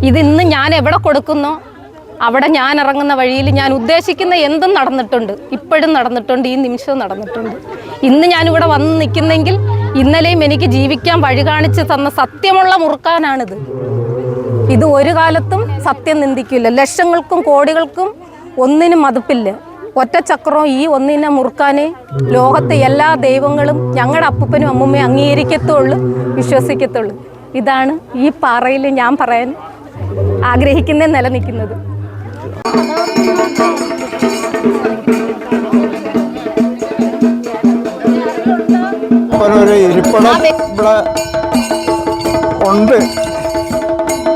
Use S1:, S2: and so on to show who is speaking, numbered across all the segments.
S1: ഇതിന്ന് ഞാൻ എവിടെ കൊടുക്കുന്നോ അവിടെ ഞാൻ ഇറങ്ങുന്ന വഴിയിൽ ഞാൻ ഉദ്ദേശിക്കുന്ന എന്തും നടന്നിട്ടുണ്ട്, ഇപ്പോഴും നടന്നിട്ടുണ്ട്, ഈ നിമിഷവും നടന്നിട്ടുണ്ട്. ഇന്ന് ഞാനിവിടെ വന്ന് നിൽക്കുന്നെങ്കിൽ ഇന്നലെയും എനിക്ക് ജീവിക്കാൻ വഴി കാണിച്ച് തന്ന സത്യമുള്ള മുറുക്കാനാണിത്. ഇത് ഒരു കാലത്തും സത്യം നിന്ദിക്കില്ല. ലക്ഷങ്ങൾക്കും കോടികൾക്കും ഒന്നിനും മതിപ്പില്ല. ഒറ്റച്ചക്രവും ഈ ഒന്നിനെ മുറുക്കാനേ ലോകത്തെ എല്ലാ ദൈവങ്ങളും ഞങ്ങളുടെ അപ്പൂപ്പനും അമ്മൂമ്മയും അംഗീകരിക്കത്തുള്ളൂ, വിശ്വസിക്കത്തുള്ളൂ. ഇതാണ് ഈ പാറയിൽ ഞാൻ പറയാൻ ആഗ്രഹിക്കുന്ന നിലനിൽക്കുന്നത്.
S2: ഒരു ഇരിപ്പിടം ഇവിടെ ഉണ്ട്.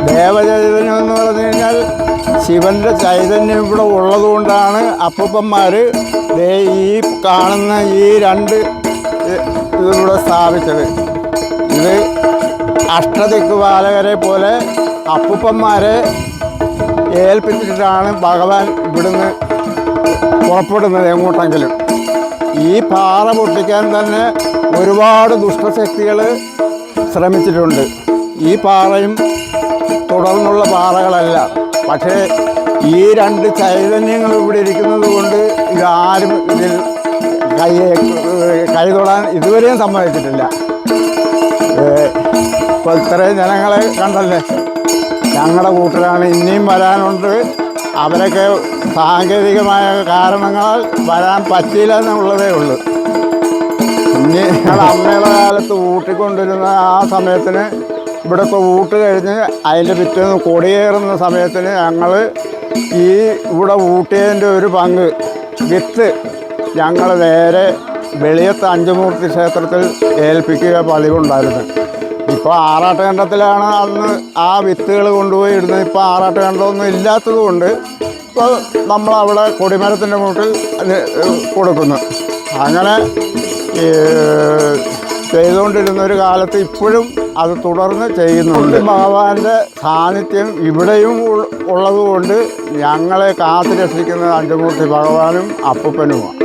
S2: ദേവചൈതന്യം എന്ന് പറഞ്ഞു കഴിഞ്ഞാൽ ശിവന്റെ ചൈതന്യം ഇവിടെ ഉള്ളതുകൊണ്ടാണ് അപ്പൂപ്പന്മാർ ഈ കാണുന്ന ഈ രണ്ട് ഇതിവിടെ സ്ഥാപിച്ചത്. ഇത് അഷ്ടദിക്പാലകരെ പോലെ അപ്പൂപ്പന്മാരെ ഏൽപ്പിച്ചിട്ടാണ് ഭഗവാൻ ഇവിടുന്ന് പുറപ്പെടുന്നത് എങ്ങോട്ടെങ്കിലും. ഈ പാറ പൊട്ടിക്കാൻ തന്നെ ഒരുപാട് ദുഷ്ടശക്തികൾ ശ്രമിച്ചിട്ടുണ്ട്. ഈ പാറയും തുടർന്നുള്ള പാറകളല്ല. പക്ഷേ ഈ രണ്ട് ചൈതന്യങ്ങൾ ഇവിടെ ഇരിക്കുന്നത് കൊണ്ട് ഇതാരും ഇതിൽ കൈ തൊടാൻ ഇതുവരെയും സമ്മതിച്ചിട്ടില്ല. ഇപ്പോൾ ഇത്രയും ജനങ്ങളെ കണ്ടല്ലേ, ഞങ്ങളുടെ കൂട്ടരാണ്, ഇനിയും വരാനുണ്ട്. അവരൊക്കെ സാങ്കേതികമായ കാരണങ്ങളാൽ വരാൻ പറ്റിയില്ല എന്നുള്ളതേ ഉള്ളൂ. ഇനി ഞങ്ങളുടെ അമ്മയുടെ കാലത്ത് ഊട്ടിക്കൊണ്ടിരുന്ന ആ സമയത്തിന് ഇവിടെ ഇപ്പോൾ ഊട്ട് കഴിഞ്ഞ് അതിൻ്റെ പിറ്റേന്ന് കൊടിയേറുന്ന സമയത്തിന് ഞങ്ങൾ ഈ ഇവിടെ ഊട്ടിയതിൻ്റെ ഒരു പങ്ക് വിത്ത് ഞങ്ങൾ നേരെ വെളിയത്ത് അഞ്ചുമൂർത്തി ക്ഷേത്രത്തിൽ ഏൽപ്പിക്കുക പതിവുണ്ടായിരുന്നു. ഇപ്പോൾ ആറാട്ടുകണ്ടത്തിലാണ് അന്ന് ആ വിത്തുകൾ കൊണ്ടുപോയി ഇടുന്നത്. ഇപ്പോൾ ആറാട്ടുകണ്ടമൊന്നും ഇല്ലാത്തത് കൊണ്ട് ഇപ്പോൾ നമ്മളവിടെ കൊടിമരത്തിൻ്റെ മൂട്ടിൽ കൊടുക്കുന്നു. അങ്ങനെ ചെയ്തുകൊണ്ടിരുന്ന ഒരു കാലത്ത് ഇപ്പോഴും അത് തുടർന്ന് ചെയ്യുന്നുണ്ട്. ഭഗവാന്റെ സാന്നിധ്യം ഇവിടെയും ഉള്ളതുകൊണ്ട് ഞങ്ങളെ കാത്തു രക്ഷിക്കുന്നത് അഞ്ചുമൂർത്തി ഭഗവാനും അപ്പൂപ്പനുമാണ്.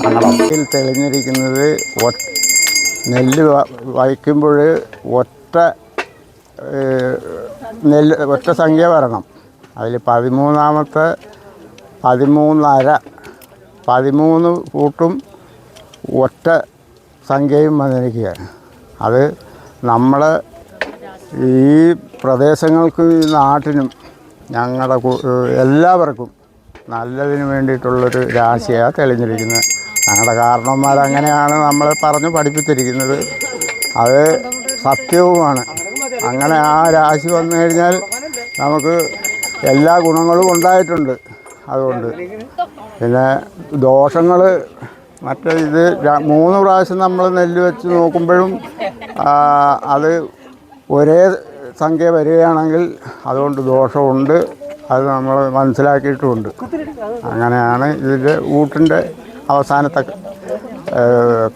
S2: ഞങ്ങളുടെ തെളിഞ്ഞിരിക്കുന്നത് നെല്ല് വയ്ക്കുമ്പോൾ ഒറ്റ സംഖ്യ വരണം. അതിൽ 13-ാമത്തെ 13.5 13 കൂട്ടും ഒറ്റ സംഖ്യയും വന്നിരിക്കുകയാണ്. അത് നമ്മൾ ഈ പ്രദേശങ്ങൾക്കും ഈ നാട്ടിനും ഞങ്ങളുടെ എല്ലാവർക്കും നല്ലതിന് വേണ്ടിയിട്ടുള്ളൊരു രാശിയാണ് തെളിഞ്ഞിരിക്കുന്നത്. ഞങ്ങളുടെ കാരണവന്മാരങ്ങനെയാണ് നമ്മളെ പറഞ്ഞ് പഠിപ്പിച്ചിരിക്കുന്നത്. അത് സത്യവുമാണ്. അങ്ങനെ ആ രാശി വന്നു കഴിഞ്ഞാൽ നമുക്ക് എല്ലാ ഗുണങ്ങളും ഉണ്ടായിട്ടുണ്ട്. അതുകൊണ്ട് പിന്നെ ദോഷങ്ങൾ മറ്റേ ഇത് 3 പ്രാവശ്യം നമ്മൾ നെല്ല് വെച്ച് നോക്കുമ്പോഴും അത് ഒരേ സംഖ്യ വരികയാണെങ്കിൽ അതുകൊണ്ട് ദോഷമുണ്ട്. അത് നമ്മൾ മനസ്സിലാക്കിയിട്ടുമുണ്ട്. അങ്ങനെയാണ് ഇതിൻ്റെ ഊട്ടിൻ്റെ അവസാനത്തെ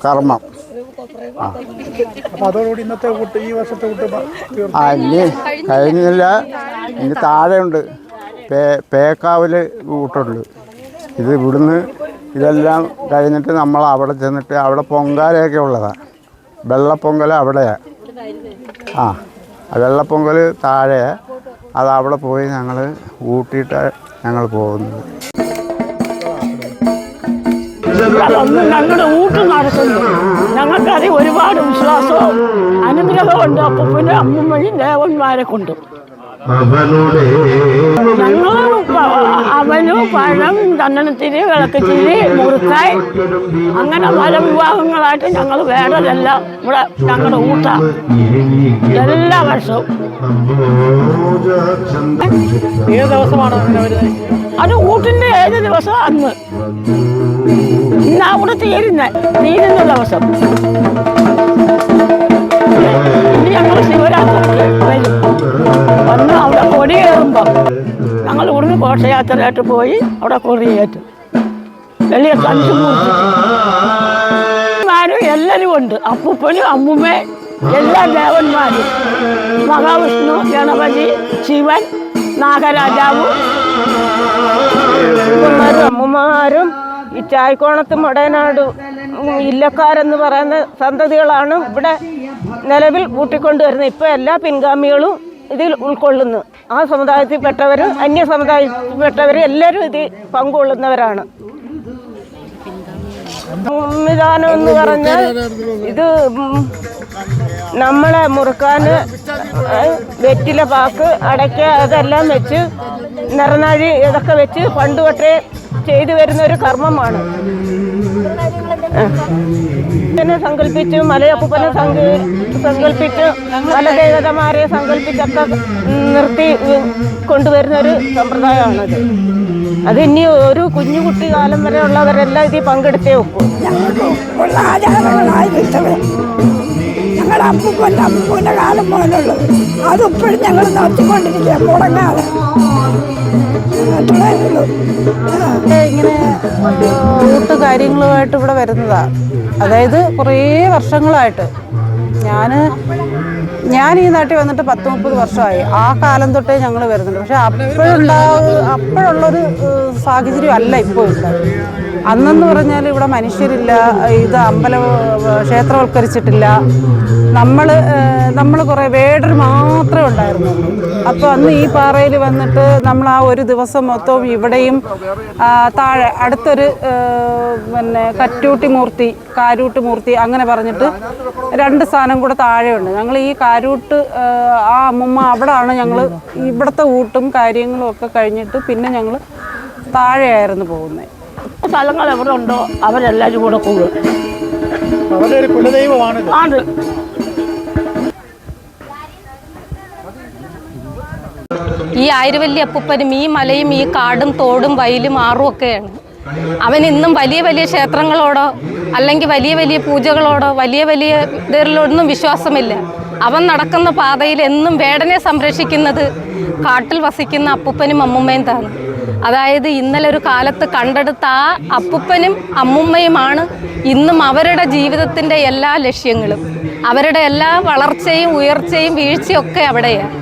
S2: കർമ്മം. ഇനി കഴിഞ്ഞില്ല, ഇനി താഴെയുണ്ട്. പേക്കാവിൽ ഊട്ടുണ്ട്. ഇത് ഇവിടുന്ന് ഇതെല്ലാം കഴിഞ്ഞിട്ട് നമ്മൾ അവിടെ ചെന്നിട്ട് അവിടെ പൊങ്കാലയൊക്കെ ഉള്ളതാണ്. വെള്ളപ്പൊങ്കൽ അവിടെയാണ്. വെള്ളപ്പൊങ്കൽ താഴെയാണ്. അത് അവിടെ പോയി ഞങ്ങൾ ഊട്ടിയിട്ട് ഞങ്ങൾ പോകുന്നത്.
S3: ഞങ്ങളുടെ ഊട്ട് നടത്തുന്നു. ഞങ്ങൾക്കത് ഒരുപാട് വിശ്വാസവും അനുഗ്രഹമുണ്ട്. അപ്പൂപ്പനും അമ്മൂമ്മയും ദേവന്മാരെ കൊണ്ടും ഞങ്ങൾ അവനും പഴം, ചന്ദനത്തിരി, വിളക്കത്തിരി, മുറുക്കായി അങ്ങനെ പല വിവാഹങ്ങളായിട്ട് ഞങ്ങൾ വേണ്ടതെല്ലാം ഇവിടെ ഞങ്ങളുടെ ഊട്ടാണ് എല്ലാ വർഷവും.
S4: ഏത് ദിവസമാണ്
S3: അത് ഊട്ടിൻ്റെ ഏത് ദിവസം അന്ന്. ഇന്ന് അവിടെ തീരുന്ന ദിവസം. ഇനി ഞങ്ങൾ ശിവരാത്രിക്ക് വരും. വന്ന് അവിടെ കൊടിയേറുമ്പം ഞങ്ങൾ ഇവിടുന്ന് ഘോഷയാത്രയായിട്ട് പോയി അവിടെ കൊടിയേറ്റും. വലിയ കഞ്ചുമാരും എല്ലാവരും ഉണ്ട്. അപ്പൂപ്പനും അമ്മൂമ്മയും എല്ലാ ദേവന്മാരും, മഹാവിഷ്ണു, ഗണപതി, ശിവൻ, നാഗരാജാവും
S5: അമ്മമാരും ഈ ചായക്കോണത്ത് മടയനാട് ഇല്ലക്കാരെന്ന് പറയുന്ന സന്തതികളാണ് ഇവിടെ നിലവിൽ കൂട്ടിക്കൊണ്ടുവരുന്നത്. ഇപ്പോൾ എല്ലാ പിൻഗാമികളും ഇതിൽ ഉൾക്കൊള്ളുന്നു. ആ സമുദായത്തിൽപ്പെട്ടവരും അന്യ സമുദായത്തിൽപ്പെട്ടവരും എല്ലാവരും ഇതിൽ പങ്കുകൊള്ളുന്നവരാണ്. സംവിധാനം എന്ന് പറഞ്ഞാൽ ഇത് നമ്മളെ മുറുക്കാൻ വെറ്റില പാക്ക് അടയ്ക്ക അതെല്ലാം വെച്ച് നിറനാഴി ഇതൊക്കെ വെച്ച് പണ്ട് തൊട്ടേ ചെയ്തു വരുന്ന ഒരു കർമ്മമാണ്. സങ്കല്പിച്ച് മലയപ്പൂപ്പനെ സങ്കല്പിച്ച് മലദേവതമാരെ സങ്കല്പിച്ചൊക്കെ നിർത്തി കൊണ്ടുവരുന്ന ഒരു സമ്പ്രദായമാണത്. അത് ഇനി ഒരു കുഞ്ഞുകുട്ടി കാലം വരെ ഉള്ളവരെല്ലാം ഇതിൽ പങ്കെടുത്തേ ഒക്കൂ.
S6: ഞങ്ങളുടെ അപ്പൂപ്പൻ്റെ കാലം മുതലുള്ളത് അതിപ്പോഴും ഞങ്ങൾ നടത്തിക്കൊണ്ടിരിക്കുക മുടങ്ങാതെ.
S7: ഇങ്ങനെ കൂട്ടുകാര്യങ്ങളുമായിട്ട് ഇവിടെ വരുന്നതാണ്. അതായത് കുറേ വർഷങ്ങളായിട്ട് ഞാൻ ഈ നാട്ടിൽ വന്നിട്ട് 10-30 വർഷമായി. ആ കാലം തൊട്ടേ ഞങ്ങൾ വരുന്നുണ്ട്. പക്ഷെ അപ്പോഴുള്ളൊരു സാഹചര്യം അല്ല ഇപ്പോൾ ഇവിടെ. അന്നെന്ന് പറഞ്ഞാൽ ഇവിടെ മനുഷ്യരില്ല, ഇത് ക്ഷേത്രവൽക്കരിച്ചിട്ടില്ല. നമ്മൾ കുറേ വേടർ മാത്രമേ ഉണ്ടായിരുന്നുള്ളൂ. അപ്പോൾ അന്ന് ഈ പാറയിൽ വന്നിട്ട് നമ്മൾ ആ ഒരു ദിവസം മൊത്തവും ഇവിടെയും താഴെ അടുത്തൊരു കാരൂട്ട് മൂർത്തി അങ്ങനെ പറഞ്ഞിട്ട് 2 സ്ഥാനം കൂടെ താഴെയുണ്ട്. ഞങ്ങൾ ഈ കാരൂട്ട് ആ അമ്മൂമ്മ അവിടെയാണ് ഞങ്ങൾ ഇവിടുത്തെ ഊട്ടും കാര്യങ്ങളും ഒക്കെ കഴിഞ്ഞിട്ട് പിന്നെ ഞങ്ങൾ താഴെയായിരുന്നു പോകുന്നത്.
S3: സ്ഥലങ്ങൾ എവിടെ ഉണ്ടോ അവരെല്ലാവരും കൂടെ കൂടും.
S4: അവരുടെ ഒരു കുലദൈവമാണ്.
S1: ഈ ആയിരവല്ലി അപ്പൂപ്പനും ഈ മലയും ഈ കാടും തോടും വയലും ആറും ഒക്കെയാണ്. അവൻ ഇന്നും വലിയ വലിയ ക്ഷേത്രങ്ങളോടോ അല്ലെങ്കിൽ വലിയ വലിയ പൂജകളോടോ വലിയ ഇതിലൊന്നും വിശ്വാസമില്ല. അവൻ നടക്കുന്ന പാതയിൽ എന്നും വേടനെ സംരക്ഷിക്കുന്നത് കാട്ടിൽ വസിക്കുന്ന അപ്പൂപ്പനും അമ്മുമ്മയും തന്നെ. അതായത് ഇന്നലെ ഒരു കാലത്ത് കണ്ടെടുത്ത ആ അപ്പൂപ്പനും അമ്മുമ്മയുമാണ് ഇന്നും അവരുടെ ജീവിതത്തിൻ്റെ എല്ലാ ലക്ഷ്യങ്ങളും. അവരുടെ എല്ലാ വളർച്ചയും ഉയർച്ചയും വീഴ്ചയും ഒക്കെ അവിടെയാണ്.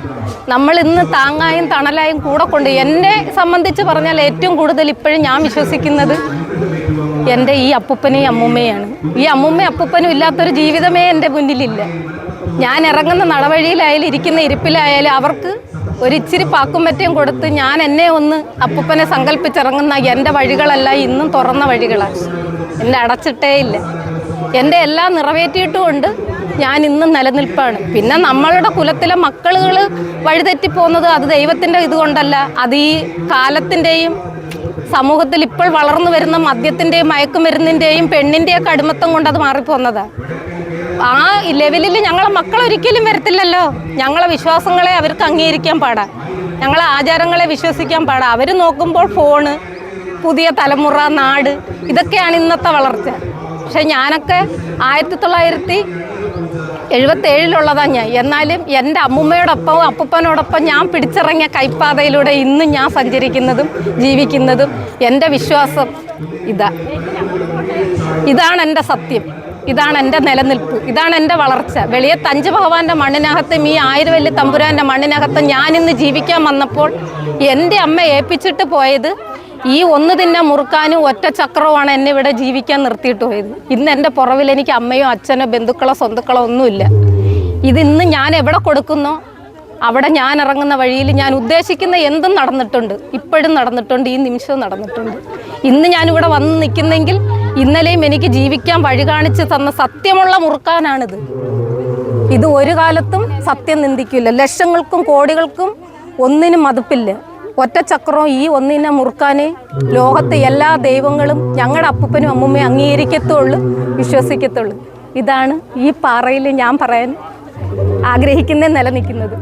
S1: നമ്മൾ ഇന്ന് താങ്ങായും തണലായും കൂടെ കൊണ്ട് എന്നെ സംബന്ധിച്ച് പറഞ്ഞാൽ ഏറ്റവും കൂടുതൽ ഇപ്പോഴും ഞാൻ വിശ്വസിക്കുന്നത് എൻ്റെ ഈ അപ്പൂപ്പനെയും അമ്മുമ്മയാണ്. ഈ അമ്മുമ്മയും അപ്പൂപ്പനും ഇല്ലാത്തൊരു ജീവിതമേ എൻ്റെ മുന്നിലില്ല. ഞാൻ ഇറങ്ങുന്ന നടവഴിയിലായാലും ഇരിക്കുന്ന ഇരിപ്പിലായാലും അവർക്ക് ഒരിച്ചിരി പാക്കും മറ്റേയും കൊടുത്ത് ഞാൻ എന്നെ ഒന്ന് അപ്പൂപ്പനെ സങ്കല്പിച്ചിറങ്ങുന്ന എൻ്റെ വഴികളെല്ലാം ഇന്നും തുറന്ന വഴികളാണ്. എൻ്റെ അടച്ചിട്ടേ ഇല്ല. എൻ്റെ എല്ലാം നിറവേറ്റിയിട്ടുമുണ്ട് ഞാൻ ഇന്നും നിലനിൽപ്പാണ്. പിന്നെ നമ്മളുടെ കുലത്തിലെ മക്കളുകൾ വഴിതെറ്റിപ്പോകുന്നത് അത് ദൈവത്തിൻ്റെ ഇതുകൊണ്ടല്ല, അത് ഈ കാലത്തിൻ്റെയും സമൂഹത്തിൽ ഇപ്പോൾ വളർന്നു വരുന്ന മദ്യത്തിൻ്റെയും മയക്കുമരുന്നിൻ്റെയും പെണ്ണിൻ്റെയൊക്കെ അടിമത്തം കൊണ്ട് അത് മാറിപ്പോകുന്നതാണ്. ആ ലെവലിൽ ഞങ്ങളെ മക്കളൊരിക്കലും വരത്തില്ലല്ലോ. ഞങ്ങളെ വിശ്വാസങ്ങളെ അവർക്ക് അംഗീകരിക്കാൻ പാടാ, ഞങ്ങളെ ആചാരങ്ങളെ വിശ്വസിക്കാൻ പാടാ. അവർ നോക്കുമ്പോൾ ഫോണ്, പുതിയ തലമുറ, നാട്, ഇതൊക്കെയാണ് ഇന്നത്തെ വളർച്ച. പക്ഷെ ഞാനൊക്കെ 1977 ഞാൻ. എന്നാലും എൻ്റെ അമ്മുമ്മയോടൊപ്പം അപ്പൂപ്പനോടൊപ്പം ഞാൻ പിടിച്ചിറങ്ങിയ കൈപ്പാതയിലൂടെ ഇന്നും ഞാൻ സഞ്ചരിക്കുന്നതും ജീവിക്കുന്നതും എൻ്റെ വിശ്വാസം ഇതാണ് എൻ്റെ സത്യം, ഇതാണ് എൻ്റെ നിലനിൽപ്പ്, ഇതാണ് എൻ്റെ വളർച്ച. വെളിയത്ത് 5 ഭഗവാന്റെ മണ്ണിനകത്തും ഈ ആയിരവല്ലി തമ്പുരാൻ്റെ മണ്ണിനകത്തും ഞാനിന്ന് ജീവിക്കാൻ വന്നപ്പോൾ എൻ്റെ അമ്മ ഏൽപ്പിച്ചിട്ട് പോയത് ഈ ഒന്ന് തിന്നെ മുറുക്കാനും ഒറ്റ ചക്രവുമാണ് എന്നെ ഇവിടെ ജീവിക്കാൻ നിർത്തിയിട്ട് പോയത്. ഇന്ന് എൻ്റെ പുറവിൽ എനിക്ക് അമ്മയോ അച്ഛനോ ബന്ധുക്കളോ സ്വന്തക്കളോ ഒന്നുമില്ല. ഇതിന്ന് ഞാൻ എവിടെ കൊടുക്കുന്നോ അവിടെ ഞാൻ ഇറങ്ങുന്ന വഴിയിൽ ഞാൻ ഉദ്ദേശിക്കുന്ന എന്തും നടന്നിട്ടുണ്ട്, ഇപ്പോഴും നടന്നിട്ടുണ്ട്, ഈ നിമിഷവും നടന്നിട്ടുണ്ട്. ഇന്ന് ഞാനിവിടെ വന്ന് നിൽക്കുന്നെങ്കിൽ ഇന്നലെയും എനിക്ക് ജീവിക്കാൻ വഴി കാണിച്ച് തന്ന സത്യമുള്ള മുറുക്കാനാണിത്. ഇത് ഒരു കാലത്തും സത്യം നിന്ദിക്കില്ല. ലക്ഷങ്ങൾക്കും കോടികൾക്കും ഒന്നിനും മതിപ്പില്ല. ഒറ്റച്ചക്രവും ഈ ഒന്നിനെ മുറുക്കാനേ ലോകത്തെ എല്ലാ ദൈവങ്ങളും ഞങ്ങളുടെ അപ്പൂപ്പനും അമ്മൂമ്മയും അംഗീകരിക്കത്തുള്ളൂ, വിശ്വസിക്കത്തുള്ളൂ. ഇതാണ് ഈ പാറയിൽ ഞാൻ പറയാൻ ആഗ്രഹിക്കുന്ന നിലനിൽക്കുന്നത്.